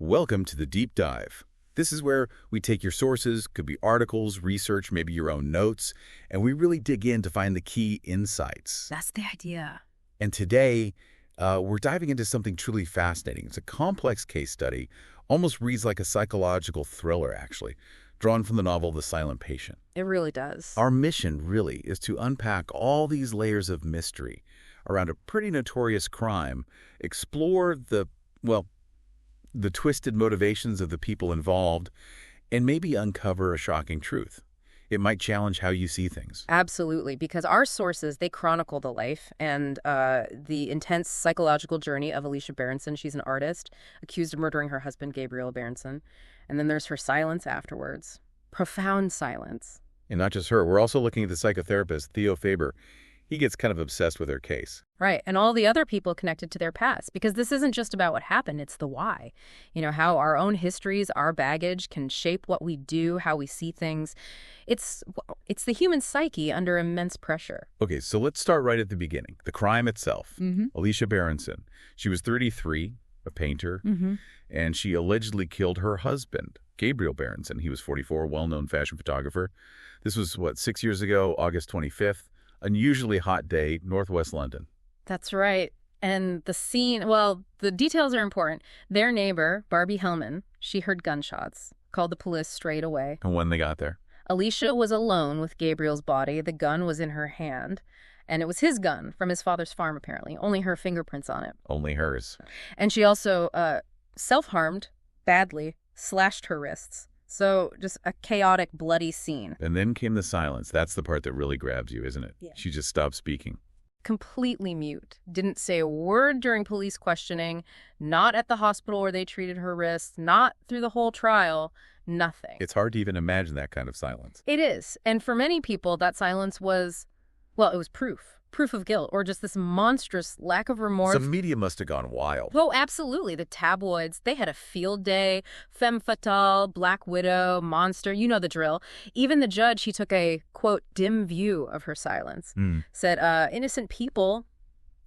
Welcome to the Deep Dive. This is where we take your sources, could be articles, research, maybe your own notes, and we really dig in to find the key insights. That's the idea. And today, we're diving into something truly fascinating. It's a complex case study, almost reads like a psychological thriller, actually, drawn from the novel The Silent Patient. It really does. Our mission, really, is to unpack all these layers of mystery around a pretty notorious crime, explore the twisted motivations of the people involved, and maybe uncover a shocking truth. It might challenge how you see things. Absolutely, because our sources, they chronicle the life and the intense psychological journey of Alicia Berenson. She's an artist accused of murdering her husband, Gabriel Berenson. And then there's her silence afterwards. Profound silence. And not just her. We're also looking at the psychotherapist, Theo Faber. He gets kind of obsessed with her case. Right, and all the other people connected to their past, because this isn't just about what happened, it's the why. You know, how our own histories, our baggage can shape what we do, how we see things. It's the human psyche under immense pressure. Okay, so let's start right at the beginning. The crime itself. Alicia Berenson. She was 33, a painter, and she allegedly killed her husband, Gabriel Berenson. He was 44, well-known fashion photographer. This was, 6 years ago, August 25th. Unusually hot day, northwest London. That's right. And the scene, well, the details are important. Their neighbor, Barbie Hellman, she heard gunshots, called the police straight away. And when they got there? Alicia was alone with Gabriel's body. The gun was in her hand. And it was his gun from his father's farm, apparently. Only her fingerprints on it. Only hers. And she also self-harmed badly, slashed her wrists. So just a chaotic, bloody scene. And then came the silence. That's the part that really grabs you, isn't it? Yeah. She just stopped speaking. Completely mute. Didn't say a word during police questioning, not at the hospital where they treated her wrists, not through the whole trial, nothing. It's hard to even imagine that kind of silence. It is. And for many people, that silence was, well, it was proof of guilt, or just this monstrous lack of remorse. Some media must have gone wild. Oh, absolutely. The tabloids, they had a field day. Femme fatale, Black Widow, monster, you know the drill. Even the judge, he took a, quote, dim view of her silence. Said innocent people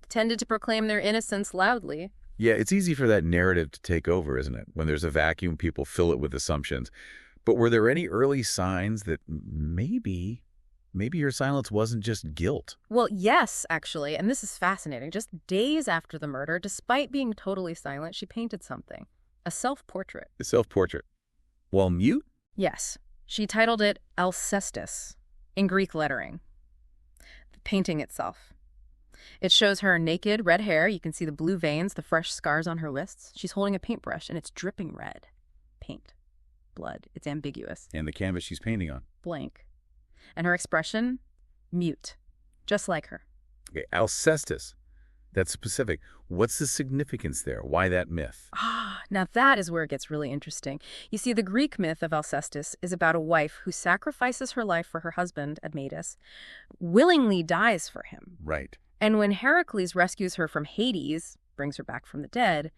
tended to proclaim their innocence loudly. Yeah, it's easy for that narrative to take over, isn't it? When there's a vacuum, people fill it with assumptions. But were there any early signs that maybe her silence wasn't just guilt? Well, yes, actually, and this is fascinating. Just days after the murder, despite being totally silent, she painted something. A self-portrait. A self-portrait. While mute? Yes. She titled it Alcestis, in Greek lettering. The painting itself. It shows her naked, red hair. You can see the blue veins, the fresh scars on her wrists. She's holding a paintbrush, and it's dripping red. Paint. Blood. It's ambiguous. And the canvas she's painting on? Blank. And her expression, mute, just like her. Okay, Alcestis. That's specific. What's the significance there? Why that myth? Now that is where it gets really interesting. You see, the Greek myth of Alcestis is about a wife who sacrifices her life for her husband, Admetus, willingly dies for him. Right. And when Heracles rescues her from Hades, brings her back from the dead,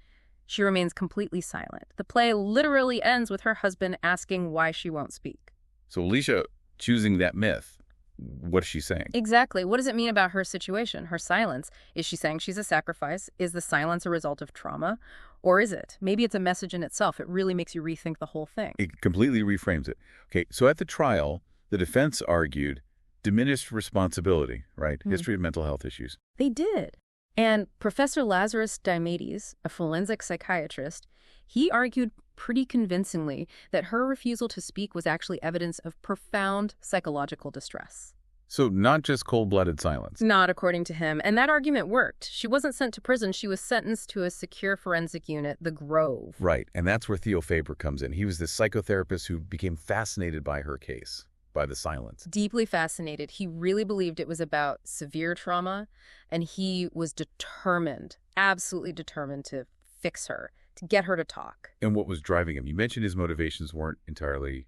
she remains completely silent. The play literally ends with her husband asking why she won't speak. So Alicia choosing that myth, what is she saying? Exactly. What does it mean about her situation, her silence? Is she saying she's a sacrifice? Is the silence a result of trauma? Or is it? Maybe it's a message in itself. It really makes you rethink the whole thing. It completely reframes it. Okay, so at the trial, the defense argued diminished responsibility, right? History of mental health issues. They did. And Professor Lazarus Diomedes, a forensic psychiatrist, he argued pretty convincingly that her refusal to speak was actually evidence of profound psychological distress. So not just cold-blooded silence. Not according to him. And that argument worked. She wasn't sent to prison. She was sentenced to a secure forensic unit, the Grove. Right. And that's where Theo Faber comes in. He was this psychotherapist who became fascinated by her case, by the silence. Deeply fascinated. He really believed it was about severe trauma, and he was determined, absolutely determined to fix her, to get her to talk. And what was driving him? You mentioned his motivations weren't entirely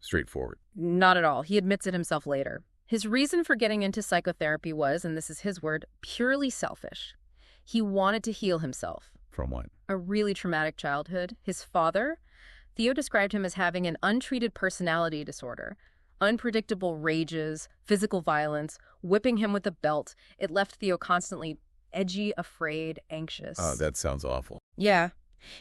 straightforward. Not at all. He admits it himself later. His reason for getting into psychotherapy was, and this is his word, purely selfish. He wanted to heal himself. From what? A really traumatic childhood. His father, Theo described him as having an untreated personality disorder. Unpredictable rages, physical violence, whipping him with a belt. It left Theo constantly edgy, afraid, anxious. Oh, that sounds awful. Yeah.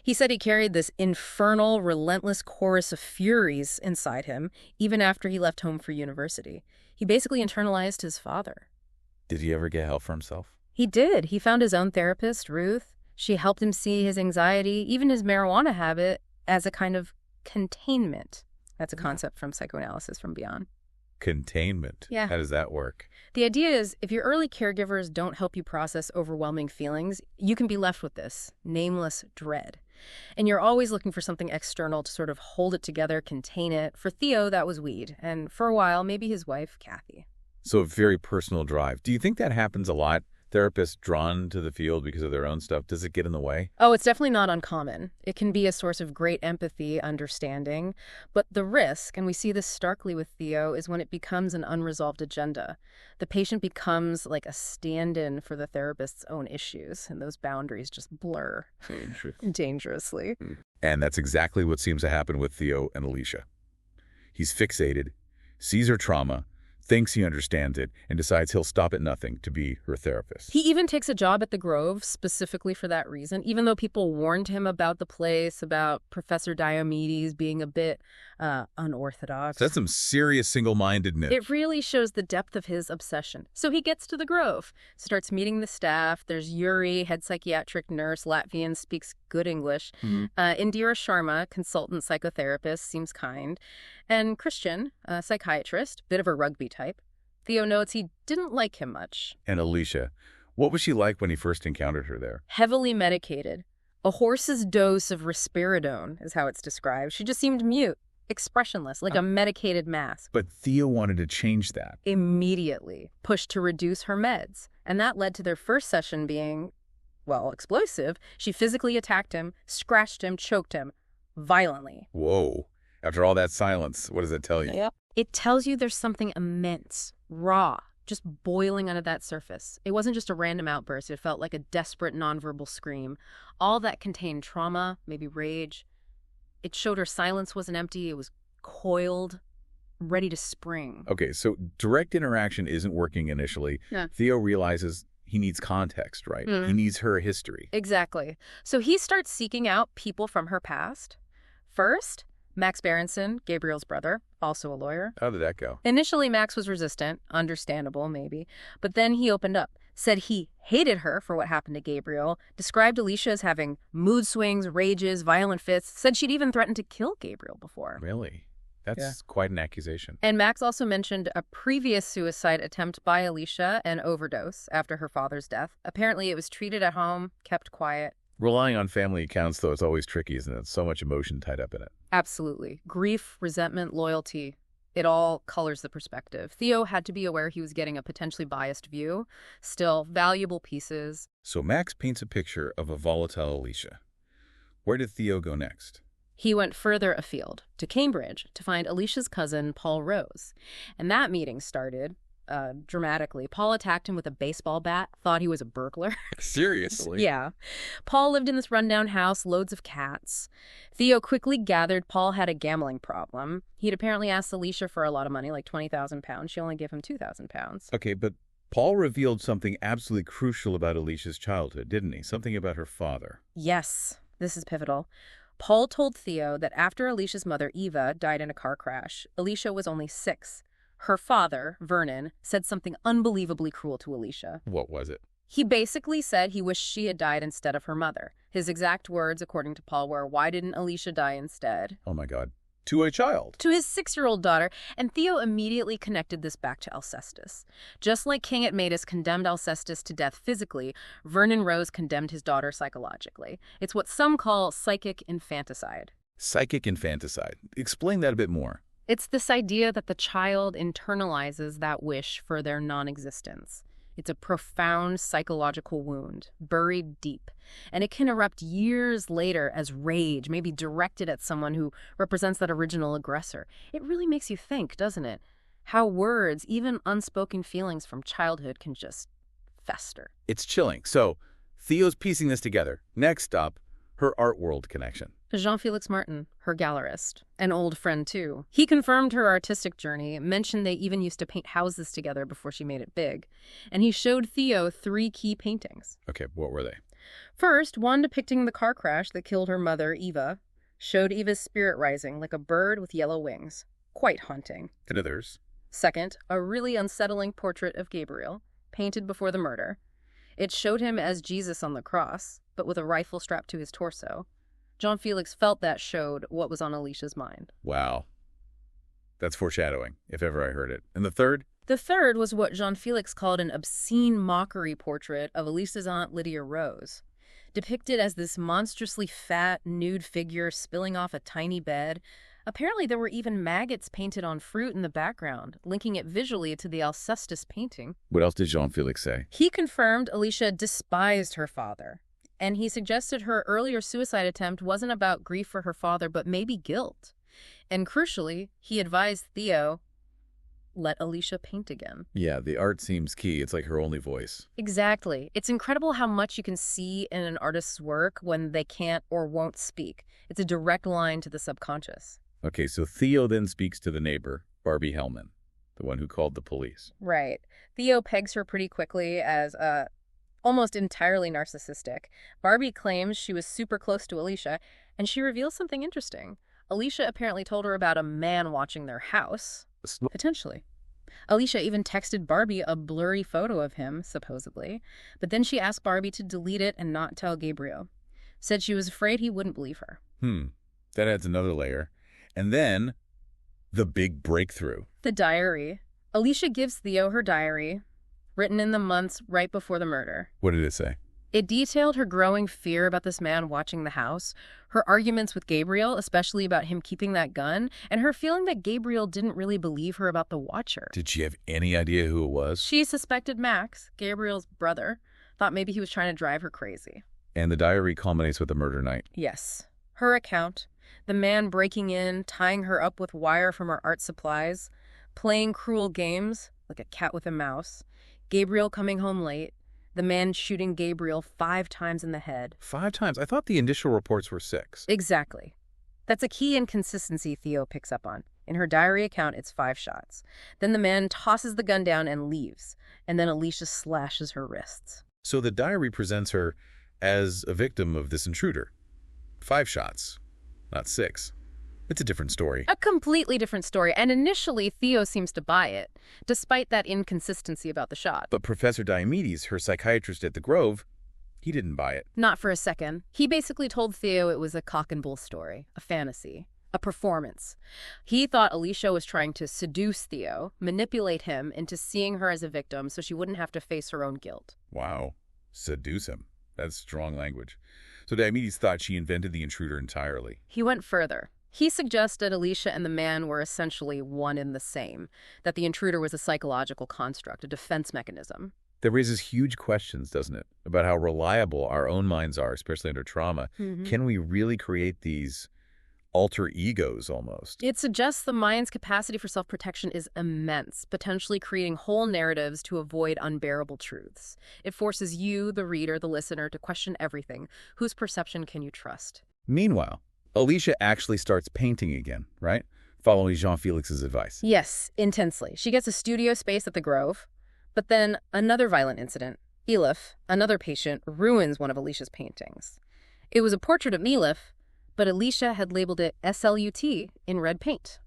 He said he carried this infernal, relentless chorus of furies inside him, even after he left home for university. He basically internalized his father. Did he ever get help for himself? He did. He found his own therapist, Ruth. She helped him see his anxiety, even his marijuana habit, as a kind of containment. That's a concept from Psychoanalysis from Beyond. Containment? Yeah. How does that work? The idea is, if your early caregivers don't help you process overwhelming feelings, you can be left with this nameless dread. And you're always looking for something external to sort of hold it together, contain it. For Theo, that was weed. And for a while, maybe his wife, Kathy. So a very personal drive. Do you think that happens a lot? Therapists drawn to the field because of their own stuff? Does it get in the way? Oh, it's definitely not uncommon. It can be a source of great empathy, understanding. But the risk, and we see this starkly with Theo, is when it becomes an unresolved agenda. The patient becomes like a stand-in for the therapist's own issues, and those boundaries just blur dangerously. And that's exactly what seems to happen with Theo and Alicia. He's fixated, sees her trauma, thinks he understands it, and decides he'll stop at nothing to be her therapist. He even takes a job at the Grove specifically for that reason, even though people warned him about the place, about Professor Diomedes being a bit unorthodox. So that's some serious single-mindedness. It really shows the depth of his obsession. So he gets to the Grove, starts meeting the staff. There's Yuri, head psychiatric nurse, Latvian, speaks good English. Indira Sharma, consultant psychotherapist, seems kind. And Christian, a psychiatrist, bit of a rugby type. Theo notes he didn't like him much. And Alicia, what was she like when he first encountered her there? Heavily medicated. A horse's dose of risperidone is how it's described. She just seemed mute, expressionless, like a medicated mask. But Theo wanted to change that. Immediately pushed to reduce her meds. And that led to their first session being, well, explosive. She physically attacked him, scratched him, choked him violently. Whoa. After all that silence, what does that tell you? Yep. It tells you there's something immense, raw, just boiling under that surface. It wasn't just a random outburst. It felt like a desperate nonverbal scream. All that contained trauma, maybe rage. It showed her silence wasn't empty. It was coiled, ready to spring. Okay, so direct interaction isn't working initially. Yeah. Theo realizes he needs context, right? He needs her history. Exactly. So he starts seeking out people from her past. First, Max Berenson, Gabriel's brother, also a lawyer. How did that go? Initially, Max was resistant, understandable maybe, but then he opened up, said he hated her for what happened to Gabriel, described Alicia as having mood swings, rages, violent fits, said she'd even threatened to kill Gabriel before. Really? That's quite an accusation. And Max also mentioned a previous suicide attempt by Alicia, an overdose after her father's death. Apparently, it was treated at home, kept quiet. Relying on family accounts, though, is always tricky, isn't it? So much emotion tied up in it. Absolutely. Grief, resentment, loyalty, it all colors the perspective. Theo had to be aware he was getting a potentially biased view. Still, valuable pieces. So Max paints a picture of a volatile Alicia. Where did Theo go next? He went further afield, to Cambridge, to find Alicia's cousin, Paul Rose. And that meeting started dramatically. Paul attacked him with a baseball bat, thought he was a burglar. Seriously? Yeah. Paul lived in this rundown house, loads of cats. Theo quickly gathered Paul had a gambling problem. He'd apparently asked Alicia for a lot of money, like 20,000 pounds. She only gave him 2,000 pounds. Okay, but Paul revealed something absolutely crucial about Alicia's childhood, didn't he? Something about her father. Yes, this is pivotal. Paul told Theo that after Alicia's mother, Eva, died in a car crash, Alicia was only 6. Her father, Vernon, said something unbelievably cruel to Alicia. What was it? He basically said he wished she had died instead of her mother. His exact words, according to Paul, were, "Why didn't Alicia die instead?" Oh my God. To a child. To his 6-year-old daughter, and Theo immediately connected this back to Alcestis. Just like King Admetus condemned Alcestis to death physically, Vernon Rose condemned his daughter psychologically. It's what some call psychic infanticide. Psychic infanticide. Explain that a bit more. It's this idea that the child internalizes that wish for their non-existence. It's a profound psychological wound, buried deep, and it can erupt years later as rage, maybe directed at someone who represents that original aggressor. It really makes you think, doesn't it? How words, even unspoken feelings from childhood, can just fester. It's chilling. So, Theo's piecing this together. Next up, her art world connection. Jean-Felix Martin, her gallerist, an old friend too. He confirmed her artistic journey, mentioned they even used to paint houses together before she made it big. And he showed Theo 3 key paintings. Okay, what were they? First, one depicting the car crash that killed her mother, Eva, showed Eva's spirit rising like a bird with yellow wings. Quite haunting. And others. Second, a really unsettling portrait of Gabriel, painted before the murder. It showed him as Jesus on the cross, but with a rifle strapped to his torso. Jean-Felix felt that showed what was on Alicia's mind. Wow. That's foreshadowing, if ever I heard it. And the third? The third was what Jean-Felix called an obscene mockery portrait of Alicia's aunt Lydia Rose, depicted as this monstrously fat, nude figure spilling off a tiny bed. Apparently there were even maggots painted on fruit in the background, linking it visually to the Alcestis painting. What else did Jean-Felix say? He confirmed Alicia despised her father, and he suggested her earlier suicide attempt wasn't about grief for her father, but maybe guilt. And crucially, he advised Theo, let Alicia paint again. Yeah, the art seems key. It's like her only voice. Exactly. It's incredible how much you can see in an artist's work when they can't or won't speak. It's a direct line to the subconscious. Okay, so Theo then speaks to the neighbor, Barbie Hellman, the one who called the police. Right. Theo pegs her pretty quickly as almost entirely narcissistic. Barbie claims she was super close to Alicia, and she reveals something interesting. Alicia apparently told her about a man watching their house. Potentially. Alicia even texted Barbie a blurry photo of him, supposedly, but then she asked Barbie to delete it and not tell Gabriel. Said she was afraid he wouldn't believe her. That adds another layer. And then, the big breakthrough. The diary. Alicia gives Theo her diary, written in the months right before the murder. What did it say? It detailed her growing fear about this man watching the house, her arguments with Gabriel, especially about him keeping that gun, and her feeling that Gabriel didn't really believe her about the watcher. Did she have any idea who it was? She suspected Max, Gabriel's brother, thought maybe he was trying to drive her crazy. And the diary culminates with the murder night. Yes. Her account, the man breaking in, tying her up with wire from her art supplies, playing cruel games, like a cat with a mouse, Gabriel coming home late, the man shooting Gabriel 5 times in the head. 5 times? I thought the initial reports were 6. Exactly. That's a key inconsistency Theo picks up on. In her diary account, it's 5 shots. Then the man tosses the gun down and leaves, and then Alicia slashes her wrists. So the diary presents her as a victim of this intruder. 5 shots, not 6. It's a different story. A completely different story, and initially Theo seems to buy it, despite that inconsistency about the shot. But Professor Diomedes, her psychiatrist at the Grove, he didn't buy it. Not for a second. He basically told Theo it was a cock and bull story, a fantasy, a performance. He thought Alicia was trying to seduce Theo, manipulate him into seeing her as a victim so she wouldn't have to face her own guilt. Wow. Seduce him. That's strong language. So Diomedes thought she invented the intruder entirely. He went further. He suggested Alicia and the man were essentially one and the same, that the intruder was a psychological construct, a defense mechanism. That raises huge questions, doesn't it, about how reliable our own minds are, especially under trauma. Can we really create these alter egos almost? It suggests the mind's capacity for self-protection is immense, potentially creating whole narratives to avoid unbearable truths. It forces you, the reader, the listener, to question everything. Whose perception can you trust? Meanwhile, Alicia actually starts painting again, right? Following Jean-Felix's advice. Yes, intensely. She gets a studio space at the Grove, but then another violent incident. Elif, another patient, ruins one of Alicia's paintings. It was a portrait of Elif, but Alicia had labeled it SLUT in red paint.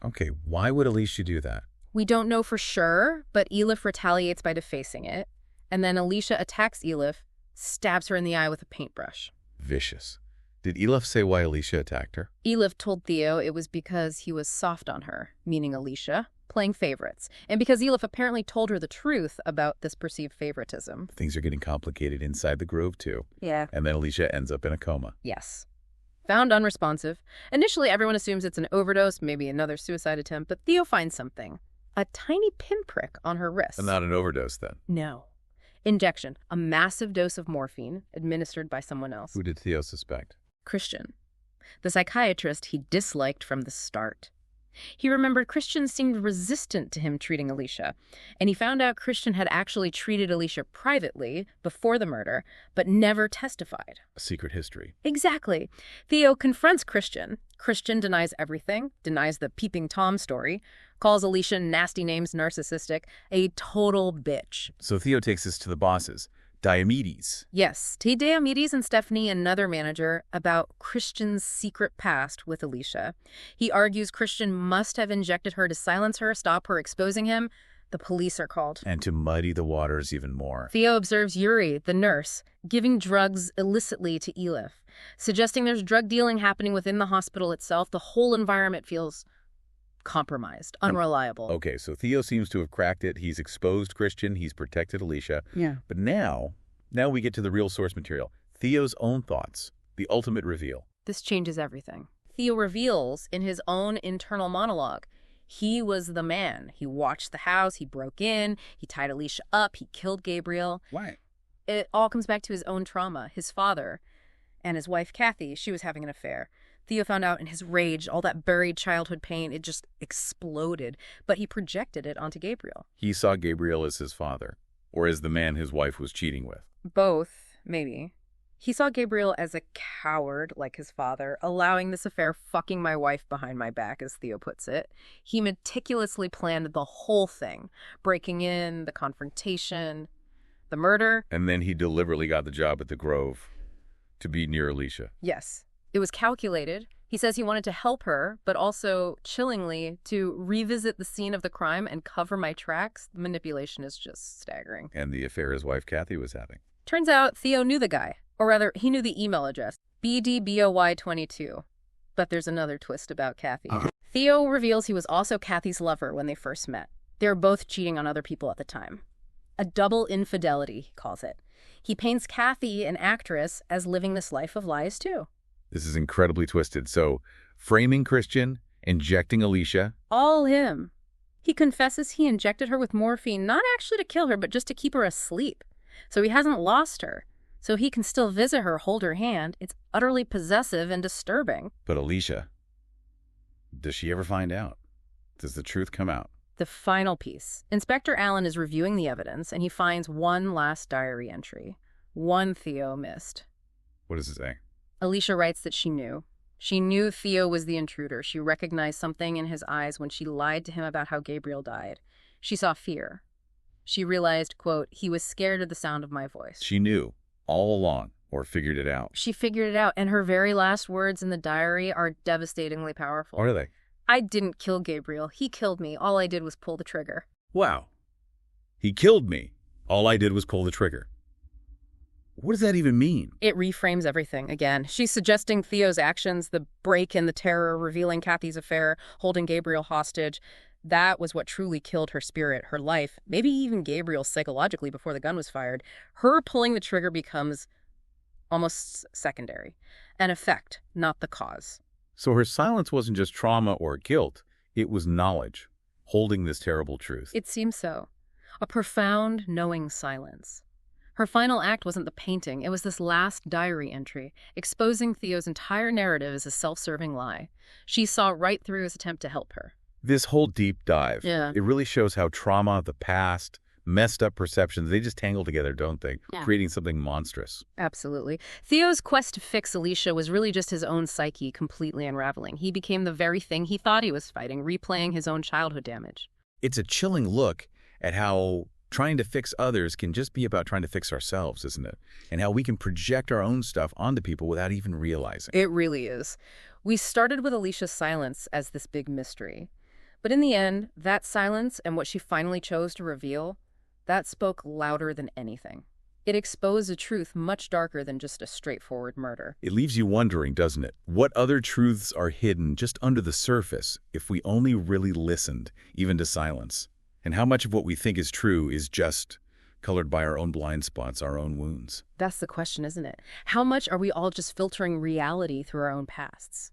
Okay, why would Alicia do that? We don't know for sure, but Elif retaliates by defacing it, and then Alicia attacks Elif, stabs her in the eye with a paintbrush. Vicious. Did Elif say why Alicia attacked her? Elif told Theo it was because he was soft on her, meaning Alicia, playing favorites, and because Elif apparently told her the truth about this perceived favoritism. Things are getting complicated inside the Grove, too. Yeah. And then Alicia ends up in a coma. Yes. Found unresponsive. Initially, everyone assumes it's an overdose, maybe another suicide attempt, but Theo finds something. A tiny pinprick on her wrist. And not an overdose, then? No. Injection. A massive dose of morphine administered by someone else. Who did Theo suspect? Christian, the psychiatrist he disliked from the start. He remembered Christian seemed resistant to him treating Alicia, and he found out Christian had actually treated Alicia privately before the murder, but never testified. A secret history. Exactly. Theo confronts Christian. Christian denies everything, denies the peeping Tom story, calls Alicia nasty names, narcissistic, a total bitch. So Theo takes this to the bosses. Diomedes. Yes, to Diomedes and Stephanie, another manager, about Christian's secret past with Alicia. He argues Christian must have injected her to silence her, stop her exposing him. The police are called. And to muddy the waters even more. Theo observes Yuri, the nurse, giving drugs illicitly to Elif, suggesting there's drug dealing happening within the hospital itself. The whole environment feels compromised, unreliable. Okay, so Theo seems to have cracked it. He's exposed Christian. He's protected Alicia. Yeah. But now we get to the real source material. Theo's own thoughts. The ultimate reveal. This changes everything. Theo reveals in his own internal monologue, he was the man. He watched the house. He broke in. He tied Alicia up. He killed Gabriel. Why? It all comes back to his own trauma. His father and his wife, Kathy, she was having an affair. Theo found out in his rage, all that buried childhood pain, it just exploded. But he projected it onto Gabriel. He saw Gabriel as his father, or as the man his wife was cheating with. Both, maybe. He saw Gabriel as a coward, like his father, allowing this affair, fucking my wife behind my back, as Theo puts it. He meticulously planned the whole thing, breaking in, the confrontation, the murder. And then he deliberately got the job at the Grove to be near Alicia. Yes. It was calculated. He says he wanted to help her, but also, chillingly, to revisit the scene of the crime and cover my tracks. The manipulation is just staggering. And the affair his wife Kathy was having. Turns out Theo knew the guy. Or rather, he knew the email address, BDBOY22. But there's another twist about Kathy. Theo reveals he was also Kathy's lover when they first met. They were both cheating on other people at the time. A double infidelity, he calls it. He paints Kathy, an actress, as living this life of lies, too. This is incredibly twisted. So, framing Christian, injecting Alicia. All him. He confesses he injected her with morphine, not actually to kill her, but just to keep her asleep. So he hasn't lost her. So he can still visit her, hold her hand. It's utterly possessive and disturbing. But Alicia, does she ever find out? Does the truth come out? The final piece. Inspector Allen is reviewing the evidence, and he finds one last diary entry. One Theo missed. What does it say? Alicia writes that she knew. She knew Theo was the intruder. She recognized something in his eyes when she lied to him about how Gabriel died. She saw fear. She realized, quote, he was scared of the sound of my voice. She knew all along, or figured it out. She figured it out, and her very last words in the diary are devastatingly powerful. What are they? I didn't kill Gabriel. He killed me. All I did was pull the trigger. Wow. He killed me. All I did was pull the trigger. What does that even mean? It reframes everything again. She's suggesting Theo's actions, the break and the terror, revealing Kathy's affair, holding Gabriel hostage. That was what truly killed her spirit, her life, maybe even Gabriel psychologically before the gun was fired. Her pulling the trigger becomes almost secondary. An effect, not the cause. So her silence wasn't just trauma or guilt. It was knowledge, holding this terrible truth. It seems so. A profound, knowing silence. Her final act wasn't the painting. It was this last diary entry, exposing Theo's entire narrative as a self-serving lie. She saw right through his attempt to help her. This whole deep dive, Yeah. It really shows how trauma, the past, messed up perceptions, they just tangle together, don't they? Yeah. Creating something monstrous. Absolutely. Theo's quest to fix Alicia was really just his own psyche completely unraveling. He became the very thing he thought he was fighting, replaying his own childhood damage. It's a chilling look at how trying to fix others can just be about trying to fix ourselves, isn't it? And how we can project our own stuff onto people without even realizing. It really is. We started with Alicia's silence as this big mystery. But in the end, that silence and what she finally chose to reveal, that spoke louder than anything. It exposed a truth much darker than just a straightforward murder. It leaves you wondering, doesn't it? What other truths are hidden just under the surface if we only really listened, even to silence? And how much of what we think is true is just colored by our own blind spots, our own wounds? That's the question, isn't it? How much are we all just filtering reality through our own pasts?